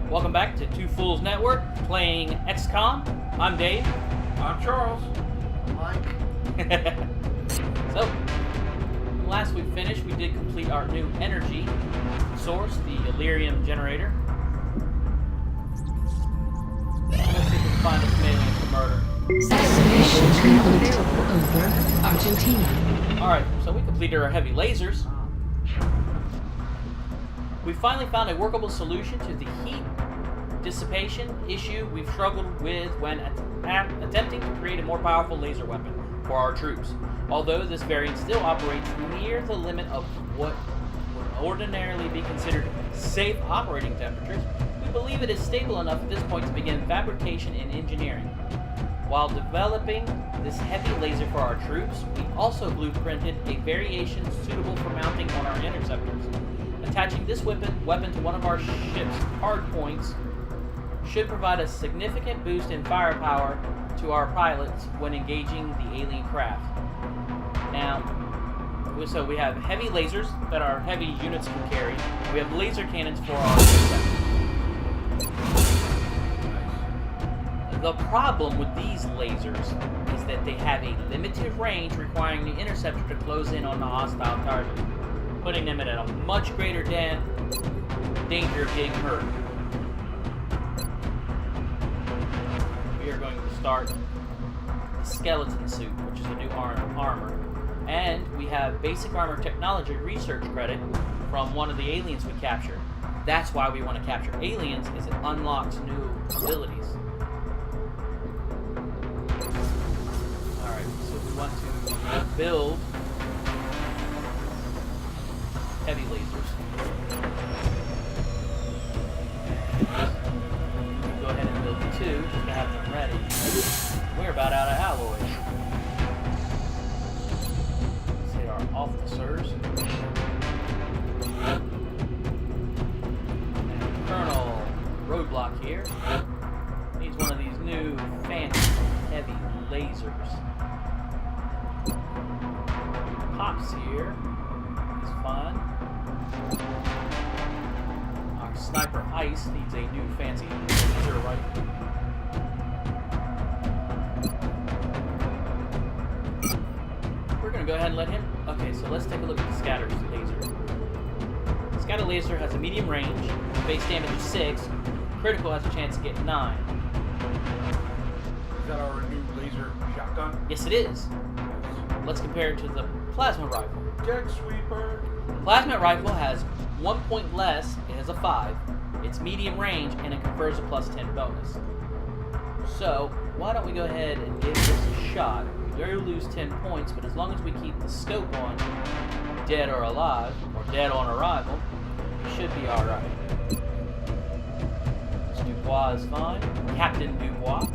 Welcome back to Two Fools Network, playing XCOM. I'm Dave. I'm Charles. I'm Mike. So, last we finished, we did complete our new energy source, the Illyrium generator. Let's see if we can find some aliens to murder. Excavation complete. Over. Argentina. Alright, so we completed our heavy lasers. We finally found a workable solution to the heat dissipation issue we've struggled with when attempting to create a more powerful laser weapon for our troops. Although this variant still operates near the limit of what would ordinarily be considered safe operating temperatures, we believe it is stable enough at this point to begin fabrication and engineering. While developing this heavy laser for our troops, we also blueprinted a variation suitable for mounting on our interceptors. Attaching this weapon to one of our ship's hard points should provide a significant boost in firepower to our pilots when engaging the alien craft. Now, so we have heavy lasers that our heavy units can carry. We have laser cannons for our interceptors. The problem with these lasers is that they have a limited range, requiring the interceptor to close in on the hostile target, putting them at a much greater danger of getting hurt. We are going to start the skeleton suit, which is a new armor. And we have basic armor technology research credit from one of the aliens we captured. That's why we want to capture aliens, is it unlocks new abilities. Alright, so we want to build heavy lasers. And go ahead and build two just to have them ready. We're about out of alloys. Let's hit our officers. And Colonel Roadblock here needs one of these new fancy heavy lasers. Pops here is fun. Our Sniper Ice needs a new fancy laser rifle. We're going to go ahead and let him... Okay, so let's take a look at the Scatter Laser. The Scatter Laser has a medium range, base damage of 6, critical has a chance to get 9. Is that our new laser shotgun? Yes, it is. Let's compare it to the Plasma Rifle. Jet Sweeper. The Plasma Rifle has 1 point less, it has a 5, it's medium range, and it confers a plus 10 bonus. So, why don't we go ahead and give this a shot. We do lose 10 points, but as long as we keep the scope on dead or alive, or dead on arrival, we should be alright. This Dubois is fine. Captain Dubois.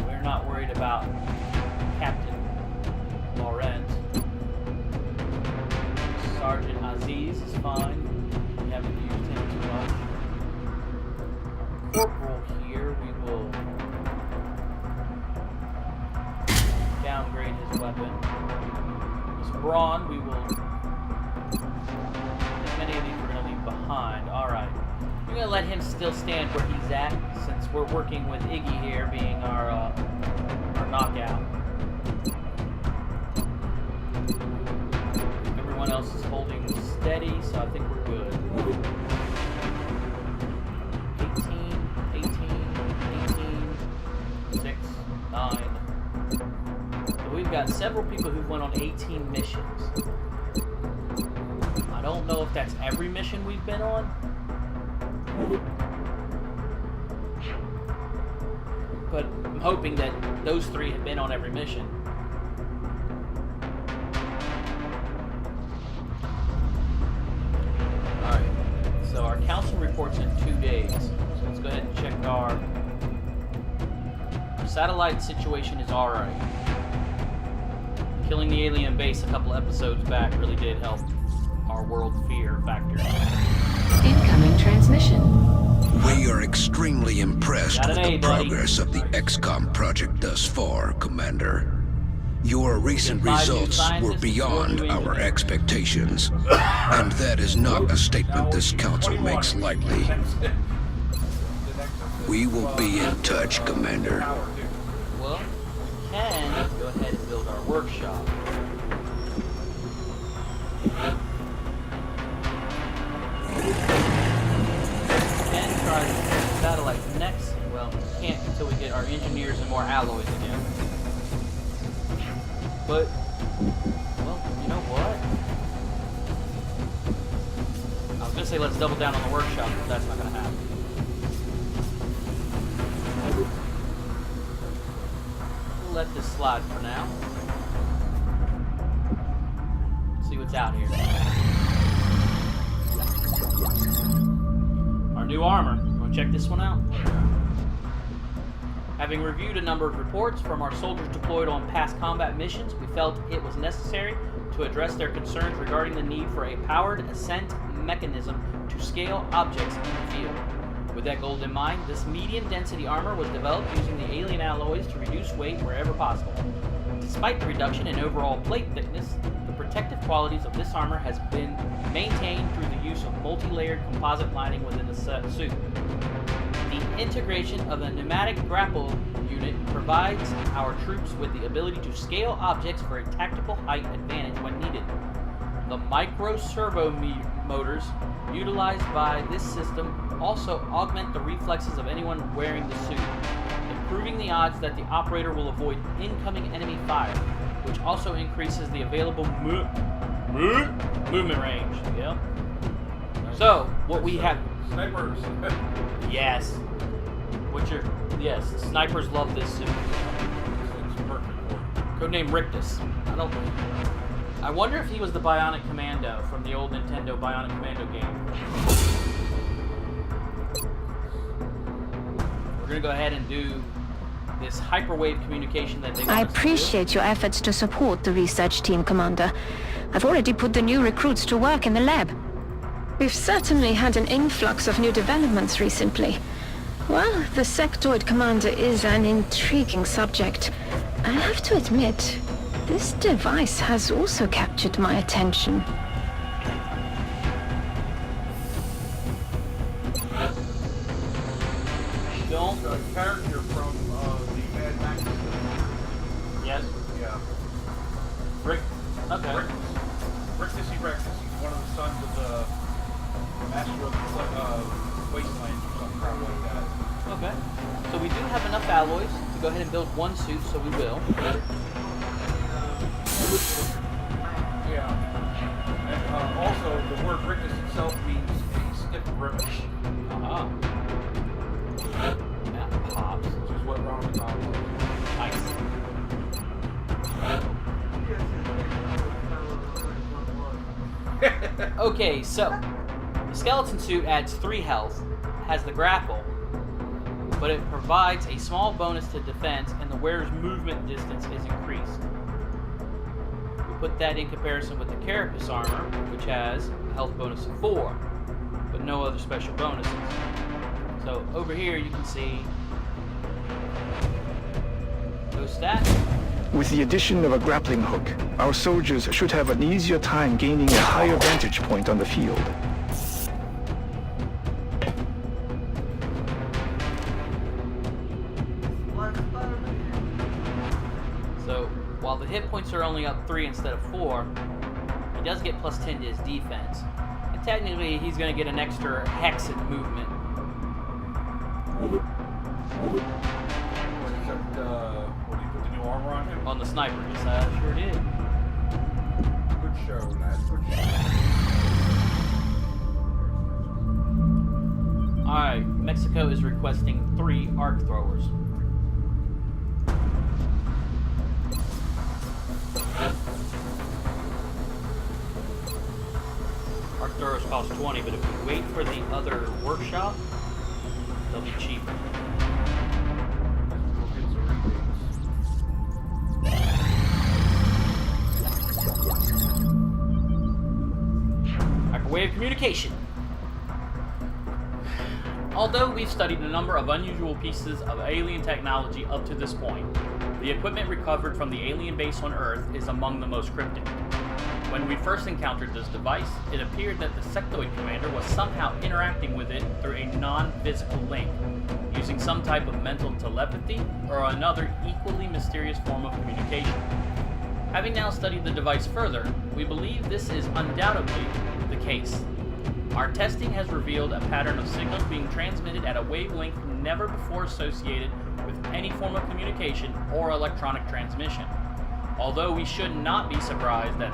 We're not worried about Captain Laurent. Sergeant Aziz is fine. We haven't used him too much. Our corporal here, we will downgrade his weapon. This Braun, we will... I think many of these we're going to leave behind. Alright. We're going to let him still stand where he's at, since we're working with Iggy here being our knockout. Everyone else is holding steady, so I think we're good. 6, 9. So we've got several people who went on 18 missions. I don't know if that's every mission we've been on. But I'm hoping that those 3 have been on every mission. Alright, so our council reports in 2 days. So let's go ahead and check our satellite situation is alright. Killing the alien base a couple episodes back really did help our world fear factor. Incoming transmission. We are extremely impressed with the progress of the XCOM project thus far, Commander. Your recent results were beyond our expectations. And that is not a statement this council makes lightly. We will be in touch, Commander. Well, we can go ahead and build our workshop. And try the satellites next. Well, we can't until we get our engineers and more alloys again. But, well, you know what? I was gonna say let's double down on the workshop, but that's not gonna happen. We'll let this slide for now. See what's out here. Our new armor. Wanna check this one out? Having reviewed a number of reports from our soldiers deployed on past combat missions, we felt it was necessary to address their concerns regarding the need for a powered ascent mechanism to scale objects in the field. With that goal in mind, this medium-density armor was developed using the alien alloys to reduce weight wherever possible. Despite the reduction in overall plate thickness, the protective qualities of this armor has been maintained through the use of multi-layered composite lining within the suit. The integration of a pneumatic grapple unit provides our troops with the ability to scale objects for a tactical height advantage when needed. The micro servo motors utilized by this system also augment the reflexes of anyone wearing the suit, improving the odds that the operator will avoid incoming enemy fire, which also increases the available movement range. Yep. So, what we have... Snipers. Yes. Yes, snipers love this suit. It's perfect for it. Codename Rictus. I wonder if he was the Bionic Commando from the old Nintendo Bionic Commando game. We're gonna go ahead and do this hyperwave communication that they want I us to do. appreciate your efforts to support the research team, Commander. I've already put the new recruits to work in the lab. We've certainly had an influx of new developments recently. Well, the sectoid commander is an intriguing subject. I have to admit, this device has also captured my attention. Don't. A character from the Mad Max. Yes. Yeah. Rick. Okay. Rictus. He's one of the sons of the Master of the Wasteland or something like that. Okay. So we do have enough alloys to go ahead and build one suit, so we will. Yeah. And also, the word Rictus itself means a stiff grip. Ah. That pops. Which is what Ronald McDonald was. Nice. Okay, so the skeleton suit adds 3 health, has the grapple, but it provides a small bonus to defense, and the wearer's movement distance is increased. We put that in comparison with the Carapace armor, which has a health bonus of 4, but no other special bonuses. So over here you can see those stats. With the addition of a grappling hook, our soldiers should have an easier time gaining a higher vantage point on the field. So, while the hit points are only up 3 instead of 4, he does get plus 10 to his defense. And technically, he's going to get an extra hex in movement. Except, when you put the new armor on him. On the sniper, yes, I sure did. Good show, lad. Good show. Alright, Mexico is requesting 3 arc throwers. Arc throwers cost 20, but if we wait for the other workshop, they'll be cheaper. We'll get some rebates. Hyperwave communication. Although we've studied a number of unusual pieces of alien technology up to this point, The equipment recovered from the alien base on Earth is among the most cryptic. When we first encountered this device, it appeared that the sectoid commander was somehow interacting with it through a non-physical link, using some type of mental telepathy or another equally mysterious form of communication. Having now studied the device further, we believe this is undoubtedly the case. Our testing has revealed a pattern of signals being transmitted at a wavelength never before associated with any form of communication or electronic transmission. Although we should not be surprised that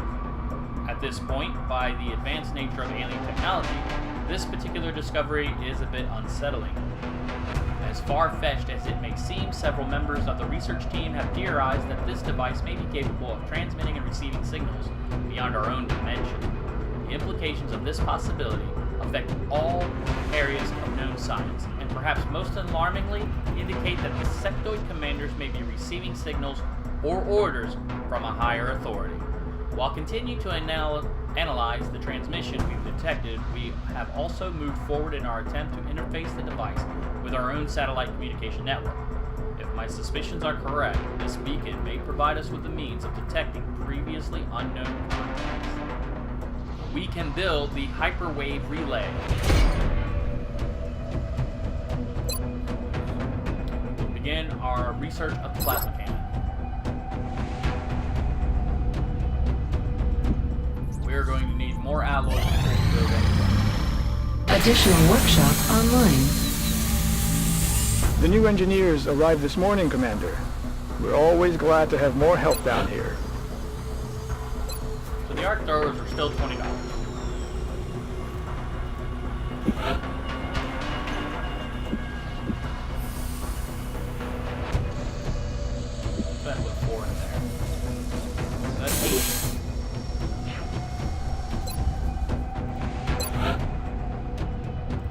at this point, by the advanced nature of alien technology, this particular discovery is a bit unsettling. As far-fetched as it may seem, several members of the research team have theorized that this device may be capable of transmitting and receiving signals beyond our own dimension. The implications of this possibility affect all areas of known science, and perhaps most alarmingly, indicate that the sectoid commanders may be receiving signals or orders from a higher authority. While continuing to analyze the transmission we've detected, we have also moved forward in our attempt to interface the device with our own satellite communication network. If my suspicions are correct, this beacon may provide us with the means of detecting previously unknown contacts. We can build the hyperwave relay. We'll begin our research of the plasma cannon. We're going to need more alloys to build anything. Additional workshop online. The new engineers arrived this morning, Commander. We're always glad to have more help down here. So the arc throwers are still $20. Then put 4 in there. So that's 8.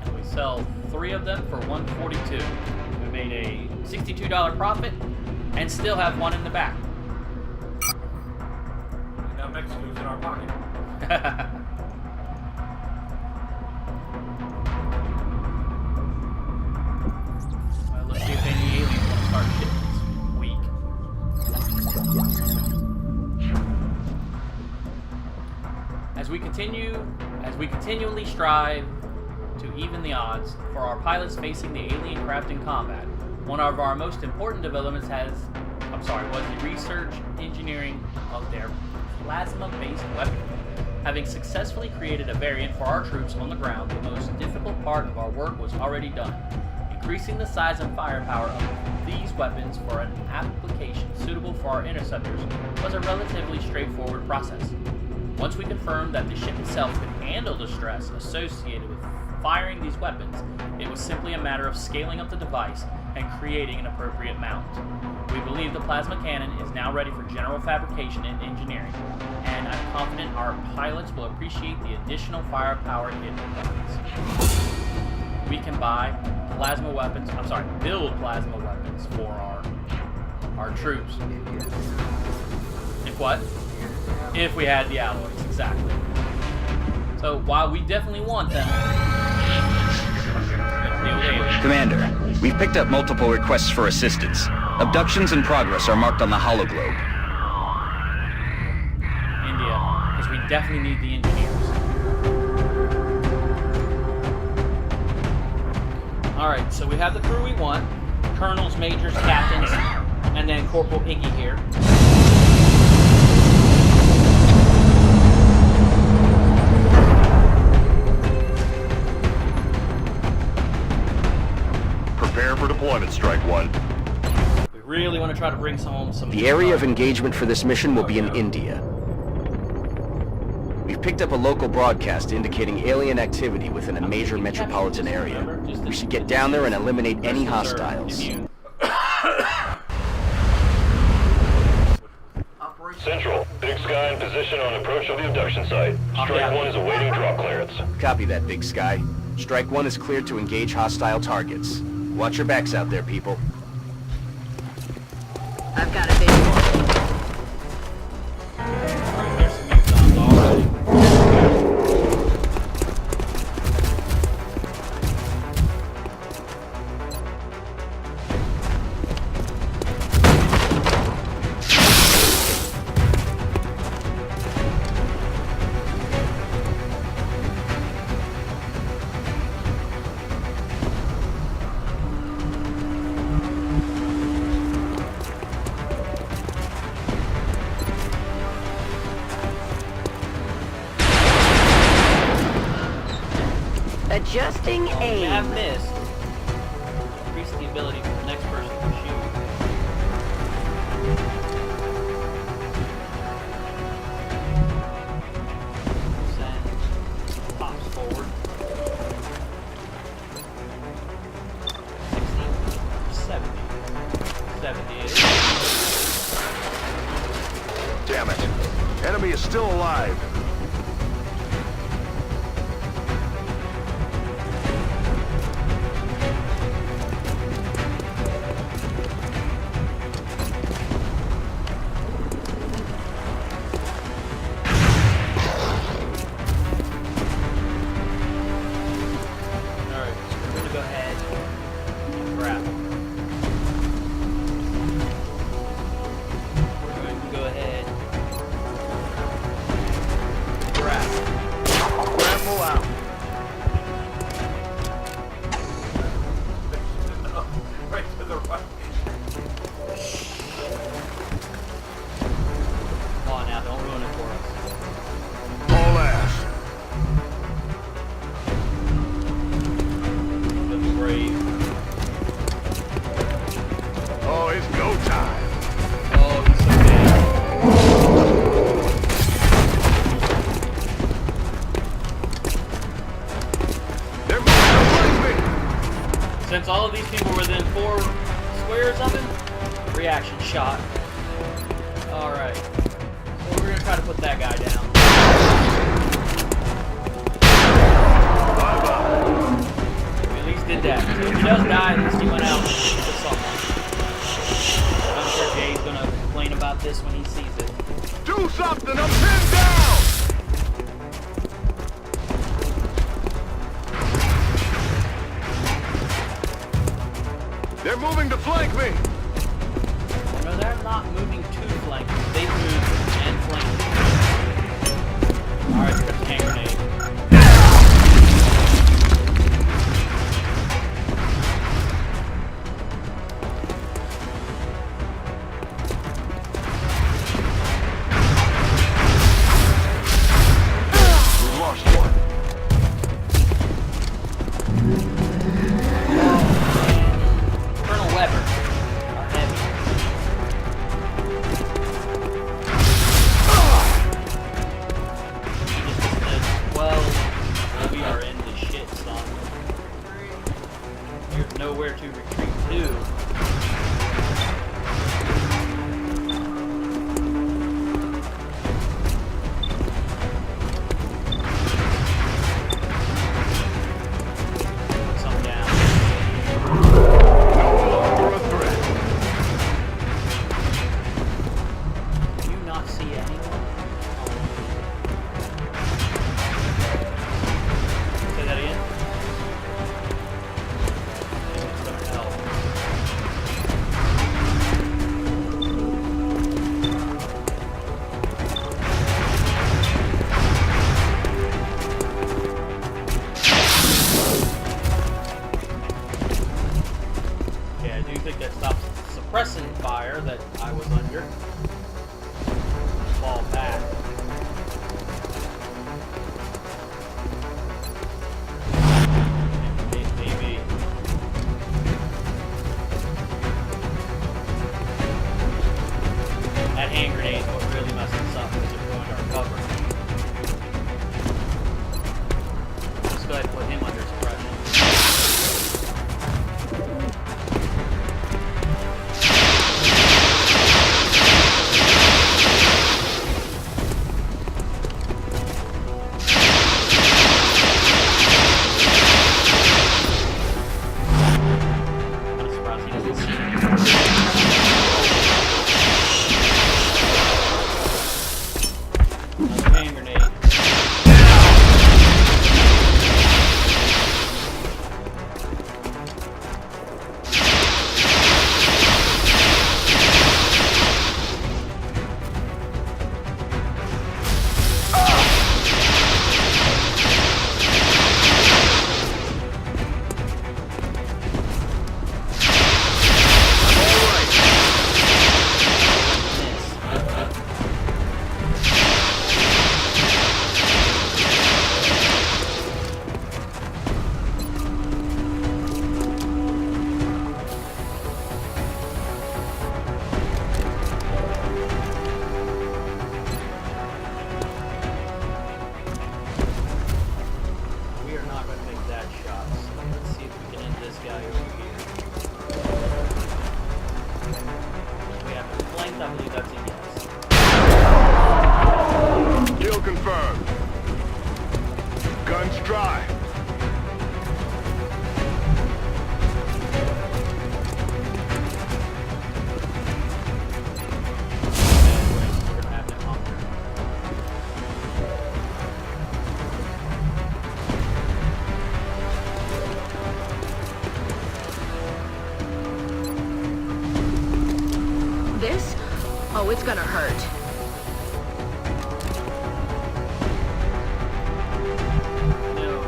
And we sell 3 of them for $142. We made a $62 profit and still have 1 in the back. And now Mexico's in our pocket. Well, let's see if any aliens want to start shipments. As we continually strive to even the odds for our pilots facing the alien craft in combat, one of our most important developments was the research engineering of their plasma-based weapon. Having successfully created a variant for our troops on the ground, the most difficult part of our work was already done. Increasing the size and firepower of these weapons for an application suitable for our interceptors was a relatively straightforward process. Once we confirmed that the ship itself could handle the stress associated with firing these weapons, it was simply a matter of scaling up the device and creating an appropriate mount. We believe the plasma cannon is now ready for general fabrication and engineering, and I'm confident our pilots will appreciate the additional firepower it provides. We can build plasma weapons for our troops. If what? If we had the alloys, exactly. So while we definitely want them, Commander, we've picked up multiple requests for assistance. Abductions in progress are marked on the hologlobe. India, because we definitely need the engineers. Alright, so we have the crew we want. Colonels, majors, captains, and then Corporal Iggy here. Prepare for deployment, Strike One. We really want to try to bring some. The area of engagement for this mission will be in India. We've picked up a local broadcast indicating alien activity within a major metropolitan area. We should get down there and eliminate any hostiles. Central, Big Sky in position on approach of the abduction site. Strike One is awaiting drop clearance. Copy that, Big Sky. Strike One is cleared to engage hostile targets. Watch your backs out there, people. I've got a visual. Adjusting You aim. have missed. Increase the ability for the next person to shoot. Send. Pops forward. 60. 70. 78. Damn it. Enemy is still alive. Alright, so we're gonna go ahead and grab. We're going to go ahead. Grab. Grapple out. Right to the right. Come on now, don't ruin it for us. All ass. Be brave. Oh, it's go time. Oh, he's so big. They're moving towards me. Since all of these people were within 4 squares of him, reaction shot. Alright. So we're gonna try to put that guy down. Bye-bye. We at least did that. So if he does die, at least he went out with someone. I'm sure Jay's gonna complain about this when he sees it. Do something. I'm pinned down. They're moving to flank me. No, they're not moving to flank. They moved and flanked. Alright, here's the hand grenade. We lost one. Colonel Weber, our heavy. He just said, well, we are in the shit, son. There's nowhere to retreat to. Put some down. No longer a threat. Do you not see anyone? Say that again. It's gonna help. this? Oh, it's gonna hurt. No,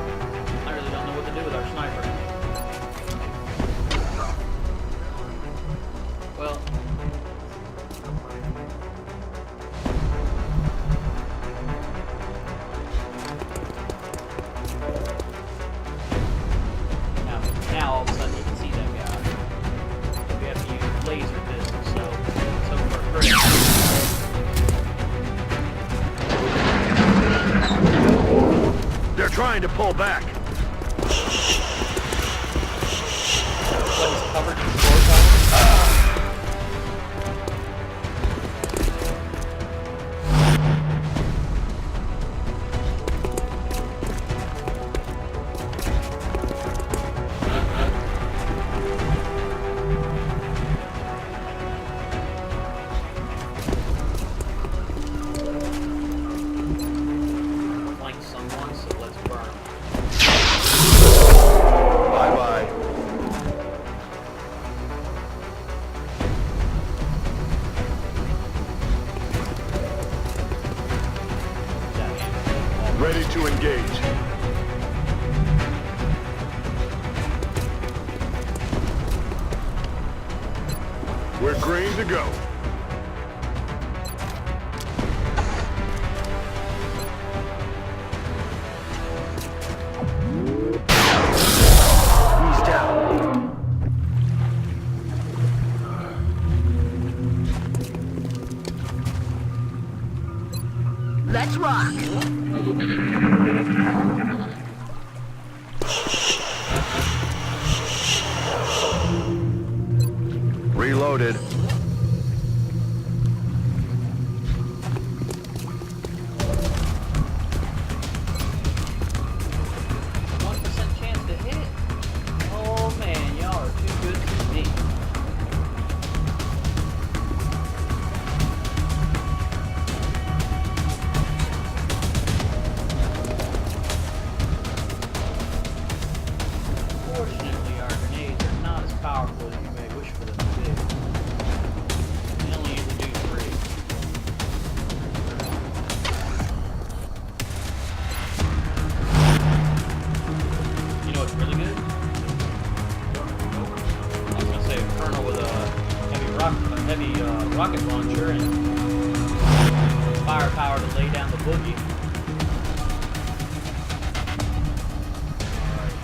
I really don't know what to do with our sniper. Well, now all of a sudden you can see that guy. We have to use laser pistol, so for crit. They're trying to pull back. What is covered in floor tile? Flank someone, so let's burn. Bye-bye. Ready to engage. We're green to go. He's down. Let's rock. Reloaded. Chance to hit. Oh man, y'all are too good for me. Fortunately, our grenades are not as powerful as you may wish for them to be. They only usually do 3. You know what's really good? I was gonna say a colonel with a heavy rocket launcher and firepower to lay down the boogie. Alright.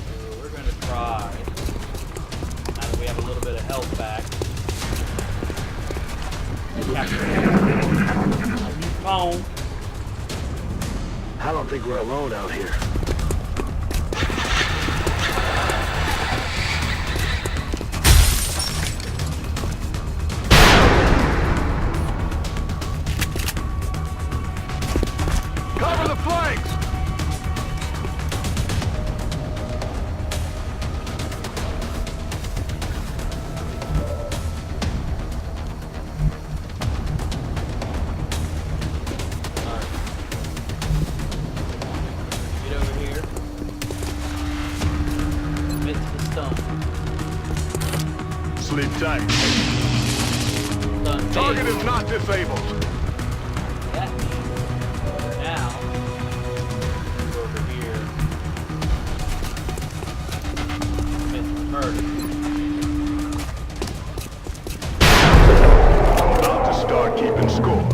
So we're gonna try, now that we have a little bit of health back, capture phone. I don't think we're alone out here. Cover the flanks! Get over here. Commit to the stun. Sleep tight. Stun Target phase. is not disabled. That means now go over here. Commit to murder. About to start keeping score.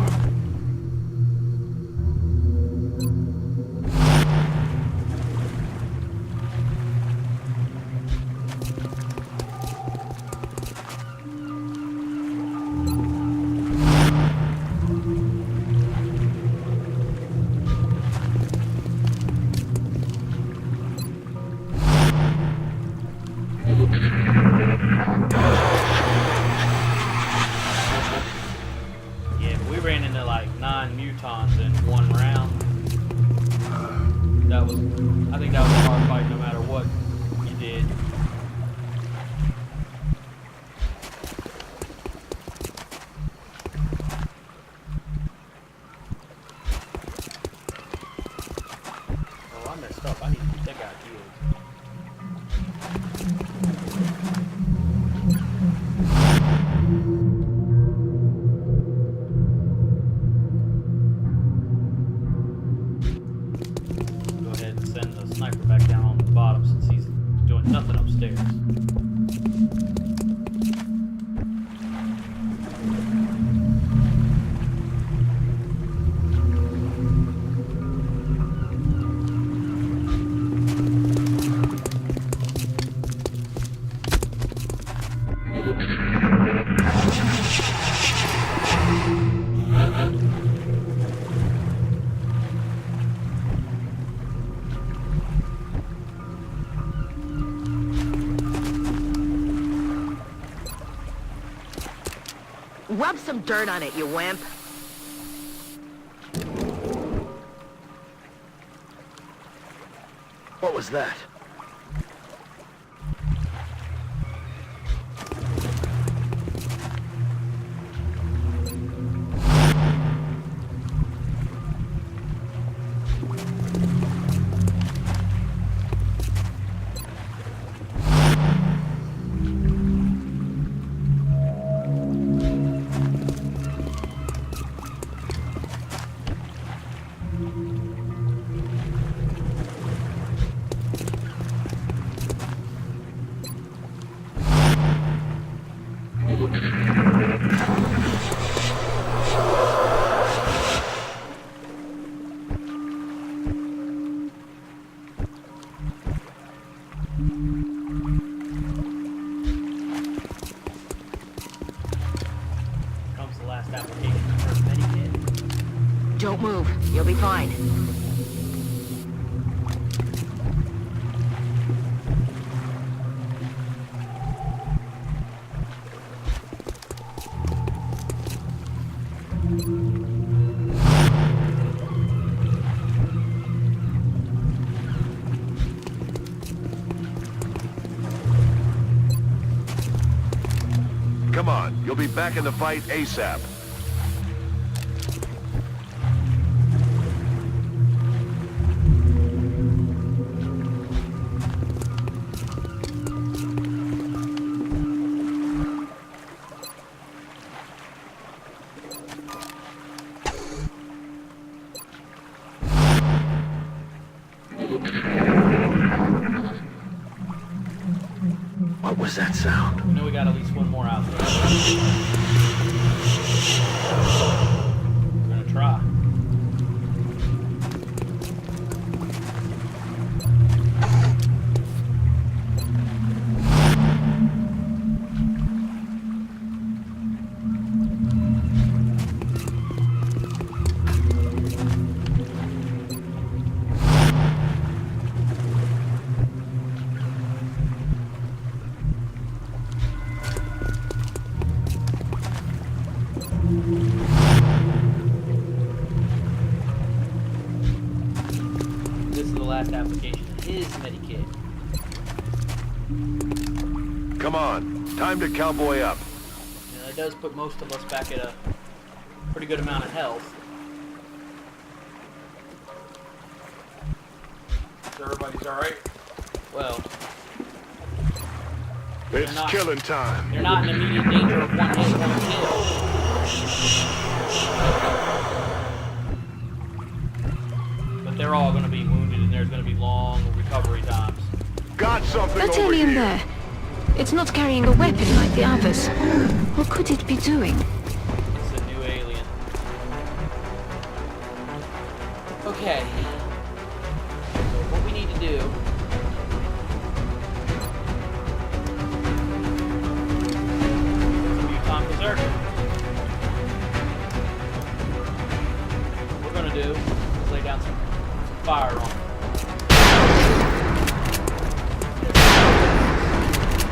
down on the bottom since he's doing nothing upstairs. Rub some dirt on it, you wimp. What was that? Comes the last application for Medikit. Don't move. You'll be fine. Come on, you'll be back in the fight ASAP. What was that sound? I know we got at least one more out there. We're gonna try. This is the last application. His Medikit. Come on, time to cowboy up. And that does put most of us back at a pretty good amount of health. So everybody's alright? Well, It's not- killing time. they're not in immediate danger of one hit, one kill. But they're all going to be wounded, and there's going to be long recovery times. Got something That over alien here. there. It's not carrying a weapon like the others. What could it be doing? It's a new alien. Okay. So what we need to do... Mutant Berserker. What we're going to do is lay down some fire on it.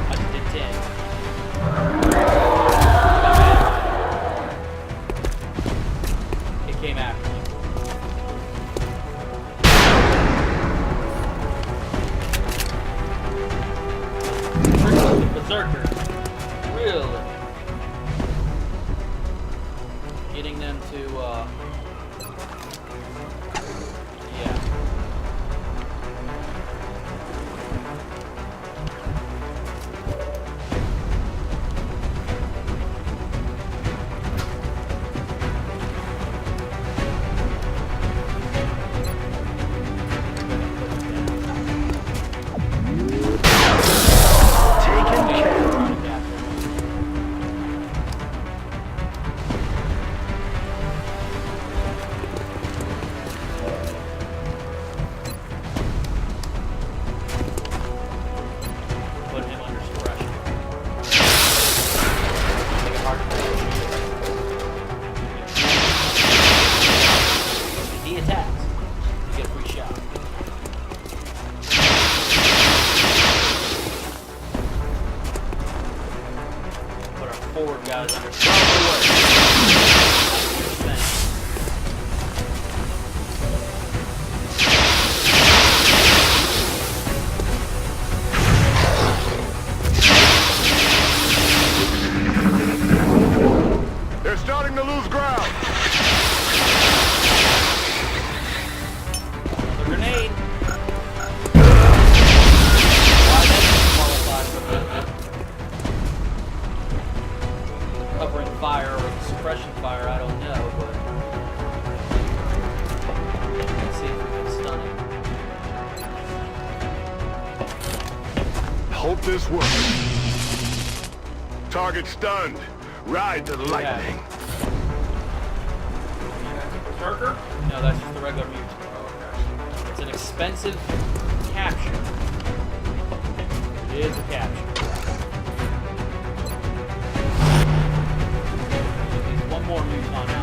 I just did 10. It came after me. The Berserker. Really? Getting them to, yeah. guys understand. They're starting to lose ground. Another grenade. Covering fire or suppression fire, I don't know, but let's see if we can stun him. Hope this works. Target stunned. Ride the lightning. Berserker? No, that's just the regular mutant. Oh, okay. It's an expensive capture. It is a capture. There's one more mutant out there.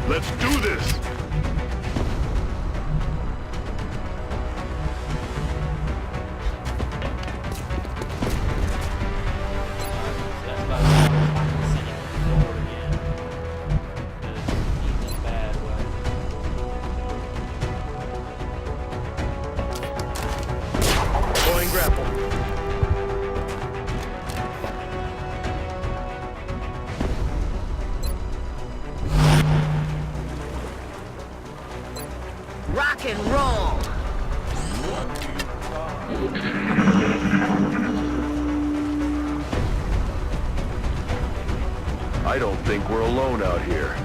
Let's do this. That's about sending him forward again. Because he's in a bad way. Pulling grapple. Rock and roll! I don't think we're alone out here.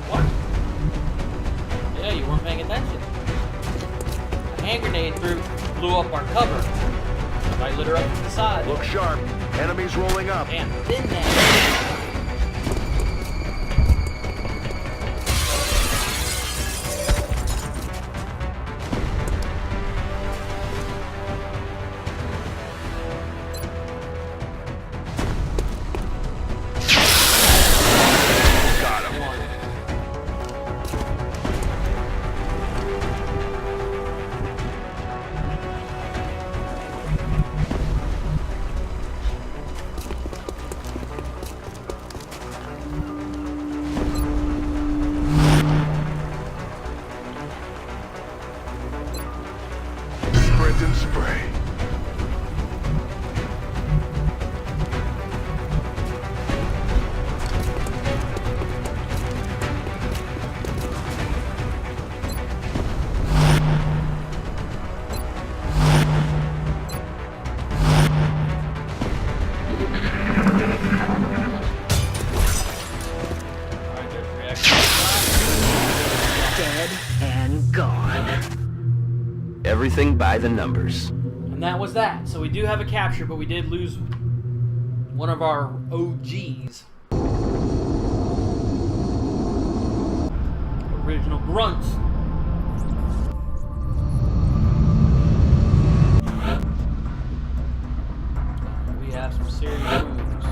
What? Yeah, you weren't paying attention. A hand grenade blew up our cover. I lit her up to the side. Look sharp. Enemies rolling up. Damn, thin that. Sprint and spray. Dead and gone. Everything by the numbers. And that was that. So we do have a capture, but we did lose one of our OGs. Original grunts. collapsed from serious wounds.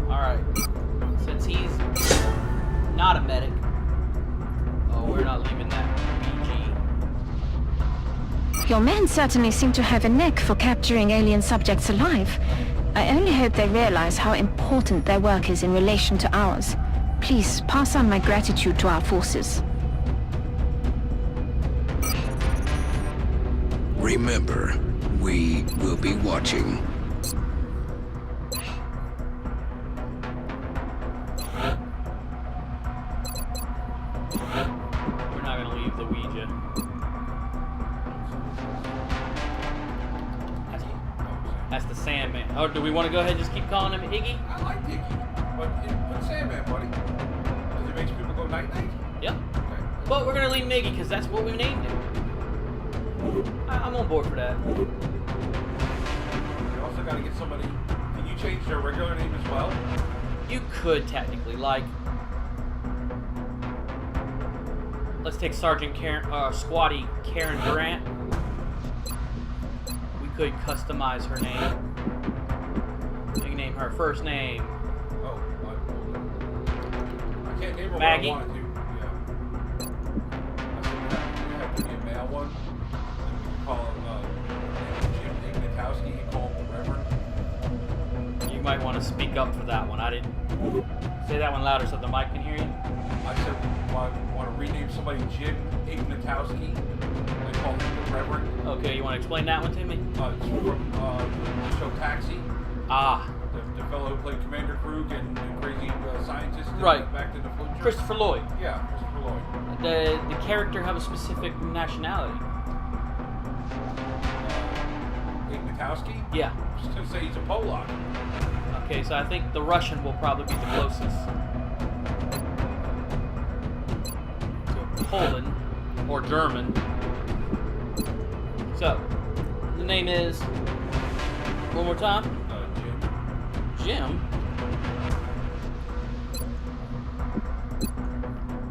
Alright. Since he's not a medic, we're not leaving that PG. Your men certainly seem to have a knack for capturing alien subjects alive. I only hope they realize how important their work is in relation to ours. Please pass on my gratitude to our forces. Remember, we will be watching. We're not gonna leave the Ouija. That's the Sandman. Oh, do we want to go ahead and just keep calling him Iggy? I like Iggy, but put Sandman, buddy. Because it makes people go night-night. Yep. Okay. But we're gonna leave him Iggy because that's what we named him. I'm on board for that. You also got to get somebody. Can you change their regular name as well? You could technically, like, let's take Sergeant Squatty Karen Durant. We could customize her name. We can name her first name. Oh, I can't name her Maggie. what I want to do. Yeah. I think you have to be a male one. Call him Jim Ignatowski and call him the Reverend. You might want to speak up for that one. I didn't say that one louder so the mic can hear you. I said I want to rename somebody Jim Ignatowski and call him the Reverend. Okay, you want to explain that one to me? It's from the show Taxi. Ah. The fellow who played Commander Krug and the crazy scientist. Right. Back to the future. Christopher Lloyd. Yeah, Christopher Lloyd. The character have a specific nationality. Ignatowski? Yeah. I was just going to say he's a Polak. Okay, so I think the Russian will probably be the closest to Poland or German. So, the name is, one more time? Jim.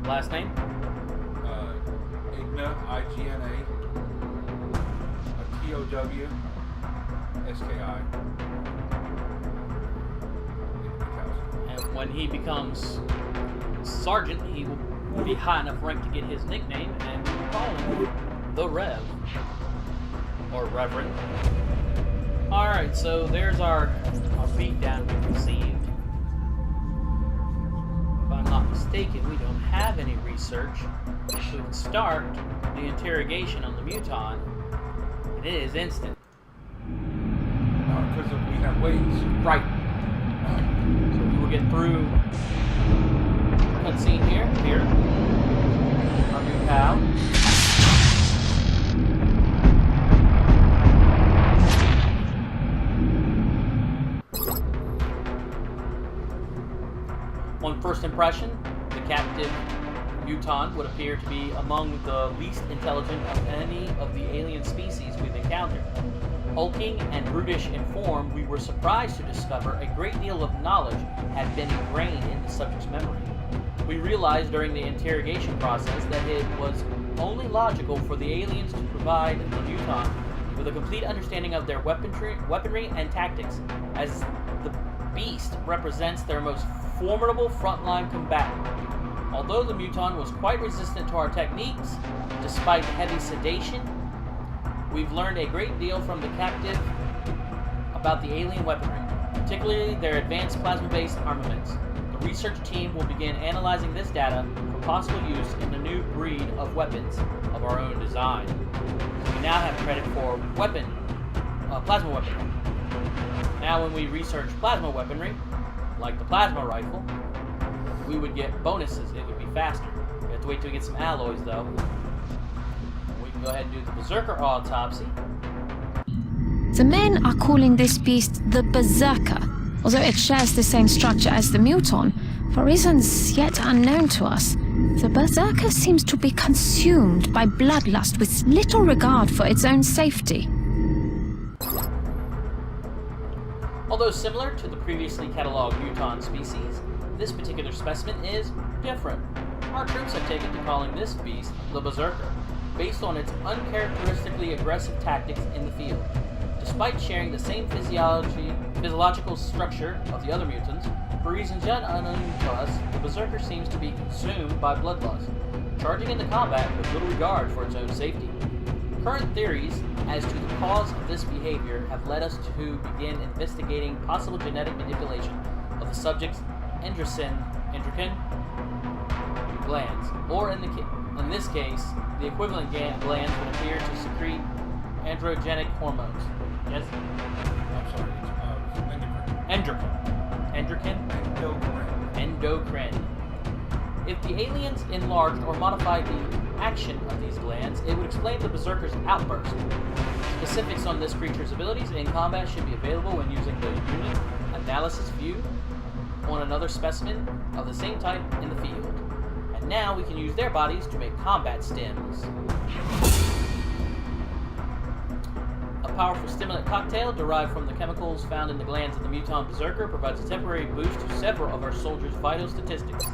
Last name? Igna, I-G-N-A. T-O-W-S-K-I. And when he becomes sergeant, he will be high enough rank to get his nickname, and we will call him the Rev. Or Reverend. Alright, so there's our beatdown we received. If I'm not mistaken, we don't have any research, so we can start the interrogation on the Muton. And it is instant. Because we have ways. Right. So we will get through cutscene here. Our new pal. On first impression, the captive Muton would appear to be among the least intelligent of any of the alien species we've encountered. Hulking and brutish in form, we were surprised to discover a great deal of knowledge had been ingrained in the subject's memory. We realized during the interrogation process that it was only logical for the aliens to provide the Muton with a complete understanding of their weaponry and tactics, as the beast represents their most formidable frontline combatant. Although the Muton was quite resistant to our techniques, despite heavy sedation, we've learned a great deal from the captive about the alien weaponry, particularly their advanced plasma-based armaments. The research team will begin analyzing this data for possible use in the new breed of weapons of our own design. We now have credit for plasma weaponry. Now when we research plasma weaponry, like the plasma rifle, we would get bonuses. It would be faster. We have to wait till we get some alloys, though. We can go ahead and do the Berserker autopsy. The men are calling this beast the Berserker, although it shares the same structure as the Muton. For reasons yet unknown to us, the Berserker seems to be consumed by bloodlust with little regard for its own safety. Although similar to the previously cataloged Muton species, this particular specimen is different. Our troops have taken to calling this beast the Berserker, based on its uncharacteristically aggressive tactics in the field. Despite sharing the same physiological structure of the other mutants, for reasons yet unknown to us, the Berserker seems to be consumed by bloodlust, charging into combat with little regard for its own safety. Current theories as to the cause of this behavior have led us to begin investigating possible genetic manipulation of the subject's endocrine glands, or in this case, the equivalent glands would appear to secrete androgenic hormones. Yes? I'm sorry, it's Endocrine. Endocrine. If the aliens enlarged or modified the action of these glands, it would explain the Berserker's outburst. Specifics on this creature's abilities in combat should be available when using the unit analysis view on another specimen of the same type in the field. And now we can use their bodies to make combat stims. A powerful stimulant cocktail derived from the chemicals found in the glands of the mutant Berserker provides a temporary boost to several of our soldiers' vital statistics.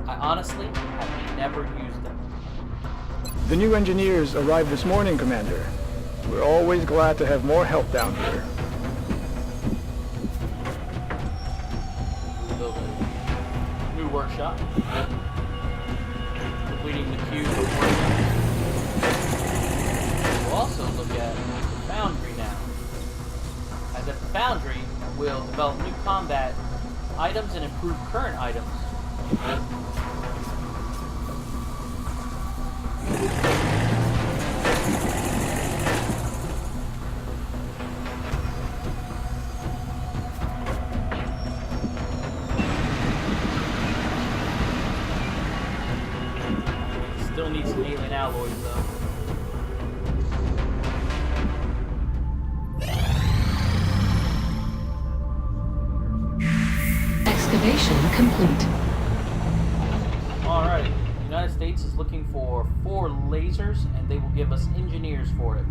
I honestly have never used them. The new engineers arrived this morning, Commander. We're always glad to have more help down here. We'll build a new workshop. Completing the cube of workshop. We'll also look at the Foundry now. As at the Foundry, we'll develop new combat items and improve current items. Still need some alien alloys though. Excavation complete. Alright, the United States is looking for 4 lasers, and they will give us engineers for it.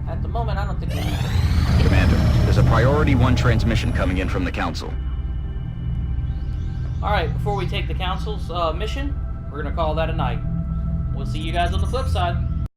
At the moment, I don't think we need them. Commander, there's a Priority 1 transmission coming in from the Council. Alright, before we take the Council's mission, we're going to call that a night. We'll see you guys on the flip side.